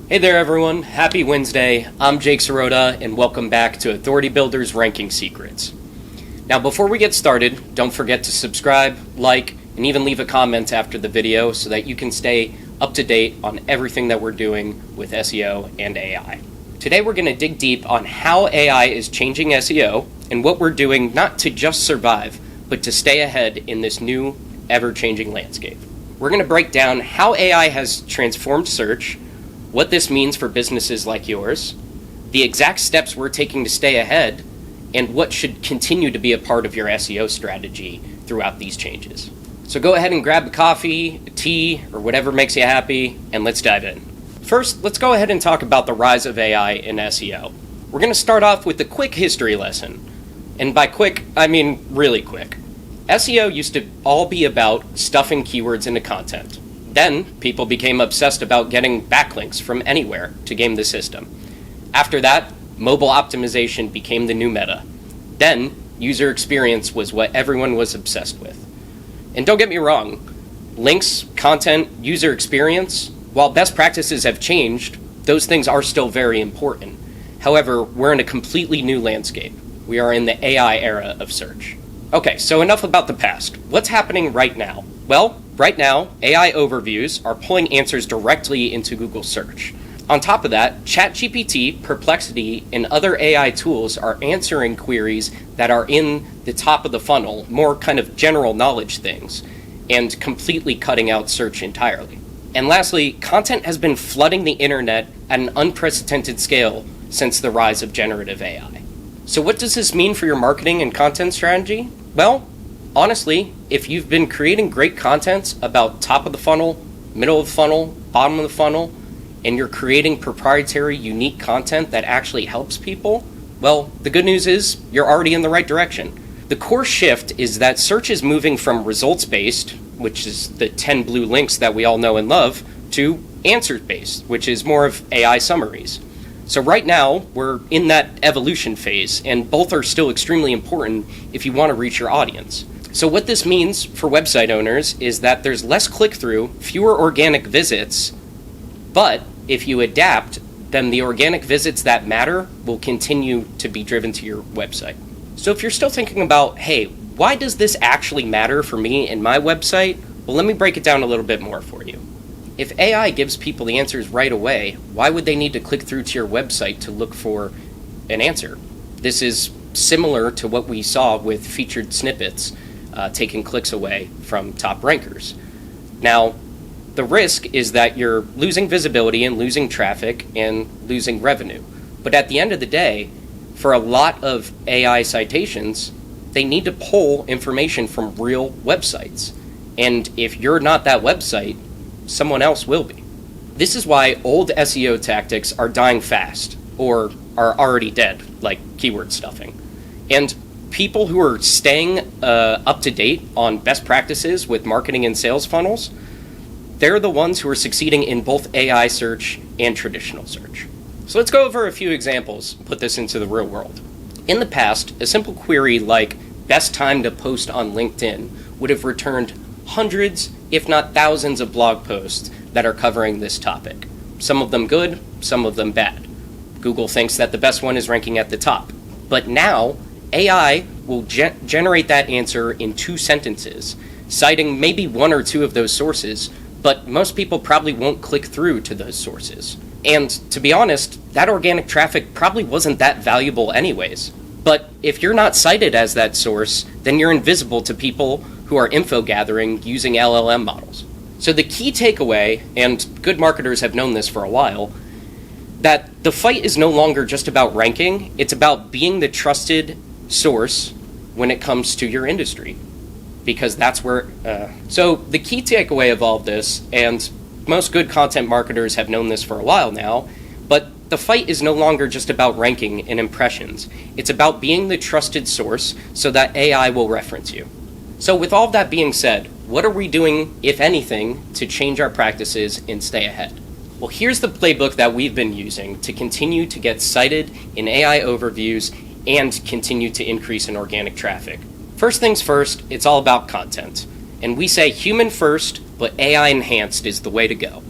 Hey there everyone, happy Wednesday. I'm Jake Sirota and welcome back to Authority Builder's Ranking Secrets. Now before we get started, don't forget to subscribe, like, and even leave a comment after the video so that you can stay up to date on everything that we're doing with SEO and AI. Today we're going to dig deep on how AI is changing SEO and what we're doing not to just survive, but to stay ahead in this new, ever-changing landscape. We're going to break down how AI has transformed search, what this means for businesses like yours, the exact steps we're taking to stay ahead, and what should continue to be a part of your SEO strategy throughout these changes. So go ahead and grab a coffee, a tea, or whatever makes you happy, and let's dive in. First, let's go ahead and talk about the rise of AI in SEO. We're going to start off with a quick history lesson. And by quick, I mean really quick. SEO used to all be about stuffing keywords into content. Then, people became obsessed about getting backlinks from anywhere to game the system. After that, mobile optimization became the new meta. Then, user experience was what everyone was obsessed with. And don't get me wrong, links, content, user experience, while best practices have changed, those things are still very important. However, we're in a completely new landscape. We are in the AI era of search. Okay, so enough about the past. What's happening right now? Well, right now, AI overviews are pulling answers directly into Google search. On top of that, ChatGPT, Perplexity, and other AI tools are answering queries that are in the top of the funnel, more kind of general knowledge things, and completely cutting out search entirely. And lastly, content has been flooding the internet at an unprecedented scale since the rise of generative AI. So what does this mean for your marketing and content strategy? Well, honestly, if you've been creating great content about top of the funnel, middle of the funnel, bottom of the funnel, and you're creating proprietary, unique content that actually helps people, well, the good news is you're already in the right direction. The core shift is that search is moving from results-based, which is the 10 blue links that we all know and love, to answers-based, which is more of AI summaries. So right now, we're in that evolution phase, and both are still extremely important if you want to reach your audience. So what this means for website owners is that there's less click-through, fewer organic visits, but if you adapt, then the organic visits that matter will continue to be driven to your website. So if you're still thinking about, hey, why does this actually matter for me and my website? Well, let me break it down a little bit more for you. If AI gives people the answers right away, why would they need to click through to your website to look for an answer? This is similar to what we saw with featured snippets taking clicks away from top rankers. Now, the risk is that you're losing visibility and losing traffic and losing revenue. But at the end of the day, for a lot of AI citations, they need to pull information from real websites. And if you're not that website, someone else will be. This is why old SEO tactics are dying fast, or are already dead, like keyword stuffing. And people who are staying up to date on best practices with marketing and sales funnels, they're the ones who are succeeding in both AI search and traditional search. So let's go over a few examples and put this into the real world. In the past, a simple query like best time to post on LinkedIn would have returned hundreds, if not thousands of blog posts that are covering this topic. Some of them good, some of them bad. Google thinks that the best one is ranking at the top. But now, AI will generate that answer in 2 sentences, citing maybe 1 or 2 of those sources, but most people probably won't click through to those sources. And to be honest, that organic traffic probably wasn't that valuable anyways. But if you're not cited as that source, then you're invisible to people who are info gathering using LLM models. So the key takeaway, and good marketers have known this for a while, that the fight is no longer just about ranking, it's about being the trusted source when it comes to your industry. Because that's where, so the key takeaway of all of this, and most good content marketers have known this for a while now, but the fight is no longer just about ranking and impressions. It's about being the trusted source so that AI will reference you. So with all of that being said, what are we doing, if anything, to change our practices and stay ahead? Well, here's the playbook that we've been using to continue to get cited in AI overviews and continue to increase in organic traffic. First things first, it's all about content. And we say human first, but AI enhanced is the way to go.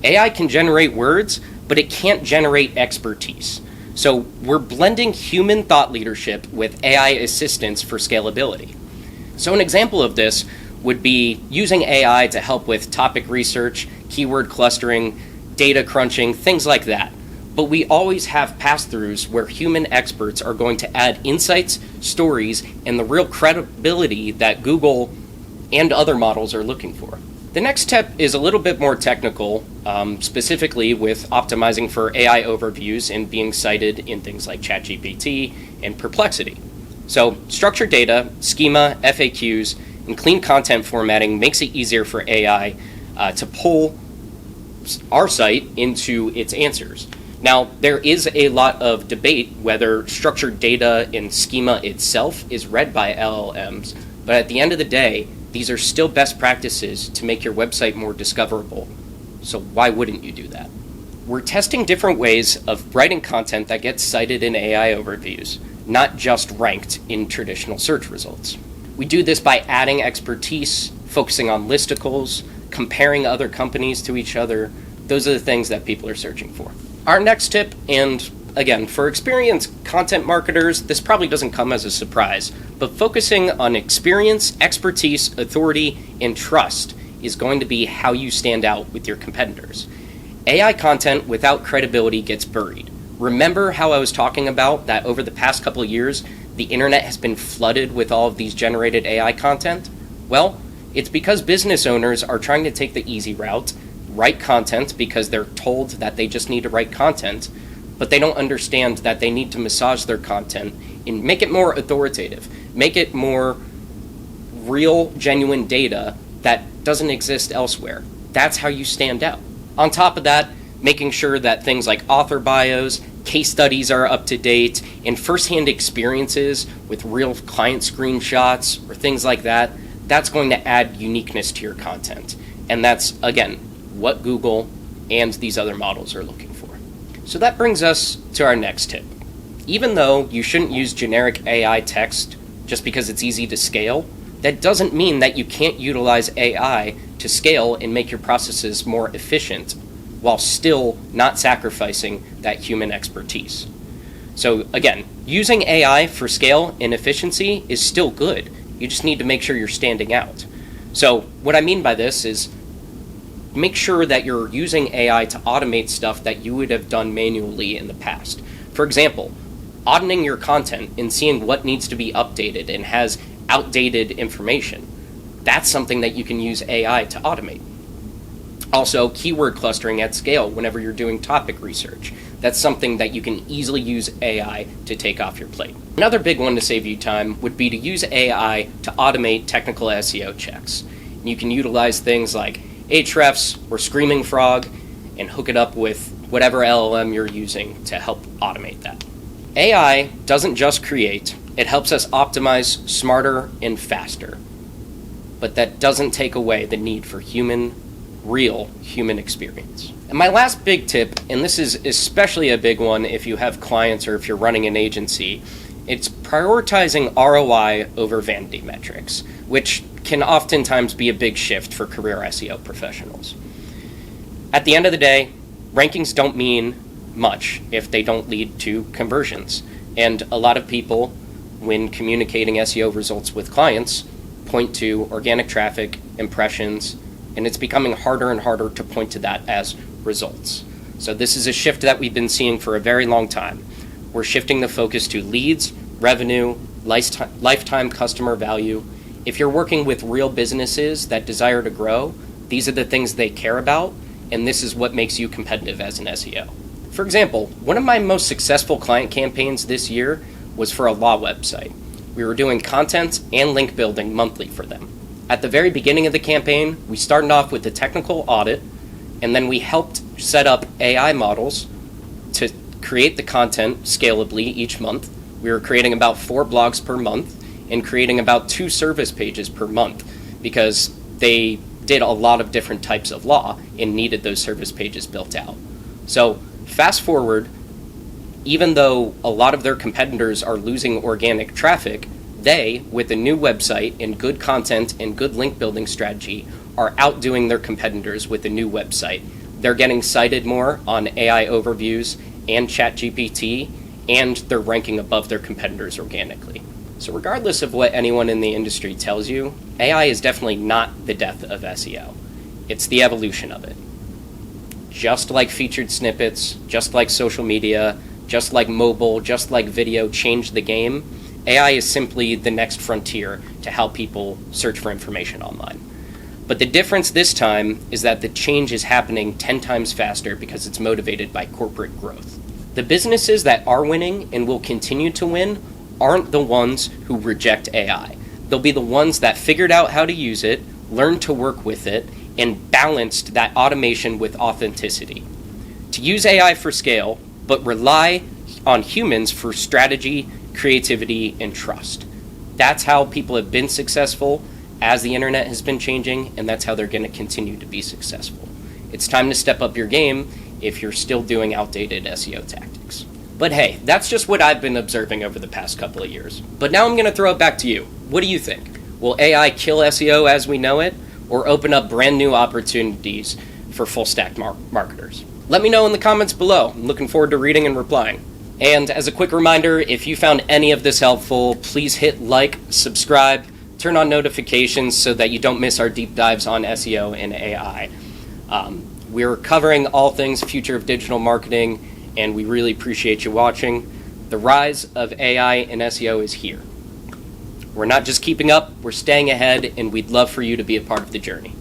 AI can generate words, but it can't generate expertise. So we're blending human thought leadership with AI assistance for scalability. So an example of this would be using AI to help with topic research, keyword clustering, data crunching, things like that. But we always have pass-throughs where human experts are going to add insights, stories, and the real credibility that Google and other models are looking for. The next step is a little bit more technical, specifically with optimizing for AI overviews and being cited in things like ChatGPT and Perplexity. So structured data, schema, FAQs, and clean content formatting makes it easier for AI to pull our site into its answers. Now, there is a lot of debate whether structured data and schema itself is read by LLMs, but at the end of the day, these are still best practices to make your website more discoverable. So why wouldn't you do that? We're testing different ways of writing content that gets cited in AI overviews, not just ranked in traditional search results. We do this by adding expertise, focusing on listicles, comparing other companies to each other. Those are the things that people are searching for. Our next tip, and again, for experienced content marketers, this probably doesn't come as a surprise, but focusing on experience, expertise, authority, and trust is going to be how you stand out with your competitors. AI content without credibility gets buried. Remember how I was talking about that over the past couple of years, the internet has been flooded with all of these generated AI content? Well, it's because business owners are trying to take the easy route, write content because they're told that they just need to write content, but they don't understand that they need to massage their content and make it more authoritative, make it more real, genuine data that doesn't exist elsewhere. That's how you stand out. On top of that, making sure that things like author bios, case studies are up to date, and firsthand experiences with real client screenshots or things like that, that's going to add uniqueness to your content. And that's, again, what Google and these other models are looking for. So that brings us to our next tip. Even though you shouldn't use generic AI text just because it's easy to scale, that doesn't mean that you can't utilize AI to scale and make your processes more efficient while still not sacrificing that human expertise. So again, using AI for scale and efficiency is still good. You just need to make sure you're standing out. So what I mean by this is make sure that you're using AI to automate stuff that you would have done manually in the past. For example, auditing your content and seeing what needs to be updated and has outdated information. That's something that you can use AI to automate. Also, keyword clustering at scale whenever you're doing topic research. That's something that you can easily use AI to take off your plate. Another big one to save you time would be to use AI to automate technical SEO checks. You can utilize things like Ahrefs or Screaming Frog and hook it up with whatever LLM you're using to help automate that. AI doesn't just create, it helps us optimize smarter and faster. But that doesn't take away the need for real human experience. And my last big tip, and this is especially a big one if you have clients or if you're running an agency, it's prioritizing ROI over vanity metrics, which can oftentimes be a big shift for career SEO professionals. At the end of the day, rankings don't mean much if they don't lead to conversions. And a lot of people, when communicating SEO results with clients, point to organic traffic, impressions, and it's becoming harder and harder to point to that as results. So this is a shift that we've been seeing for a very long time. We're shifting the focus to leads, revenue, lifetime customer value. If you're working with real businesses that desire to grow, these are the things they care about, and this is what makes you competitive as an SEO. For example, one of my most successful client campaigns this year was for a law website. We were doing content and link building monthly for them. At the very beginning of the campaign, we started off with a technical audit, and then we helped set up AI models to create the content scalably each month. We were creating about 4 blogs per month and creating about 2 service pages per month because they did a lot of different types of law and needed those service pages built out. So fast forward, even though a lot of their competitors are losing organic traffic, they, with a new website and good content and good link building strategy, are outdoing their competitors with a new website, They're getting cited more on AI overviews and ChatGPT, and they're ranking above their competitors organically. So regardless of what anyone in the industry tells you, AI is definitely not the death of SEO. It's the evolution of it. Just like featured snippets, just like social media, just like mobile, just like video changed the game, AI is simply the next frontier to how people search for information online. But the difference this time is that the change is happening 10 times faster because it's motivated by corporate growth. The businesses that are winning and will continue to win aren't the ones who reject AI. They'll be the ones that figured out how to use it, learned to work with it, and balanced that automation with authenticity. To use AI for scale, but rely on humans for strategy, creativity, and trust. That's how people have been successful as the internet has been changing, and that's how they're going to continue to be successful. It's time to step up your game if you're still doing outdated SEO tactics. But hey, that's just what I've been observing over the past couple of years. But now I'm going to throw it back to you. What do you think? Will AI kill SEO as we know it, or open up brand new opportunities for full stack marketers? Let me know in the comments below. I'm looking forward to reading and replying. And as a quick reminder, if you found any of this helpful, please hit like, subscribe, turn on notifications so that you don't miss our deep dives on SEO and AI. We're covering all things future of digital marketing, and we really appreciate you watching. The rise of AI and SEO is here. We're not just keeping up, we're staying ahead, and we'd love for you to be a part of the journey.